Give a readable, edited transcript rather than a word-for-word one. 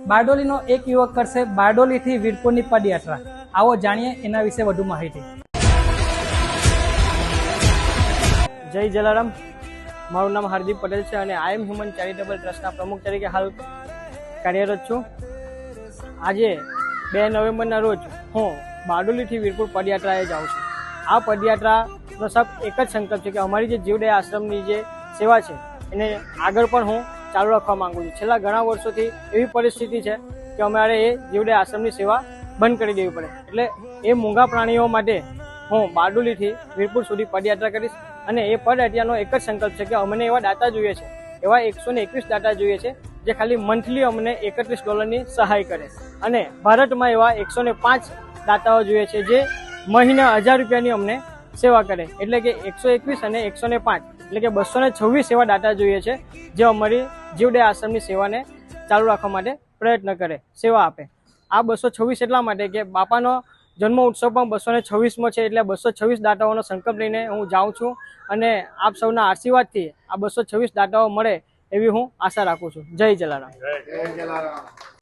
બારડોલીનો એક યુવક કરશે બારડોલીથી વીરપુરની પદયાત્રા। આવો જાણીએ એના વિશે વધુ માહિતી। જય જલારામ। મારું નામ હાર્દિક પટેલ છે અને આઈ એમ હ્યુમન ચેરિટેબલ ટ્રસ્ટના પ્રમુખ તરીકે હાલ કાર્યરત છું। આજે 2 નવેમ્બરના રોજ હું બારડોલીથી વીરપુર પદયાત્રાએ જાઉં છું। આ પદયાત્રાનો સબ એક જ સંકલ્પ છે કે અમારી જે જીવદયા આશ્રમની જે સેવા છે એને આગળ પણ હું ચાલુ રાખવા માંગુ છું। છેલ્લા ઘણા વર્ષોથી એવી પરિસ્થિતિ છે કે અમારે એ જીવદયા આશ્રમની સેવા બંધ કરી દેવી પડે, એટલે એ મૂંગા પ્રાણીઓ માટે હું બારડોલીથી વીરપુર સુધી પદયાત્રા કરીશ। અને એ પદયાત્રાનો એક જ સંકલ્પ છે કે અમને એવા દાતા જોઈએ છે, એવા 121 દાતા જોઈએ છે જે ખાલી મંથલી અમને $31 સહાય કરે, અને ભારતમાં એવા 105 દાતાઓ જોઈએ છે જે મહિને $1000 અમને સેવા કરે। એટલે કે 121 અને 105 એટલે કે 226 એવા દાતા જોઈએ છે જે અમારી જીવદયા આશ્રમની સેવાને ચાલુ રાખવા માટે પ્રયત્ન કરે, સેવા આપે। આ 226 એટલા માટે કે બાપાનો જન્મ ઉત્સવ પણ 226મો છે, એટલે 226 દાતાઓનો સંકલ્પ લઈને હું જાઉં છું અને આપ સૌના આશીર્વાદથી આ 226 દાતાઓ મળે એવી હું આશા રાખું છું। જય જલારામ।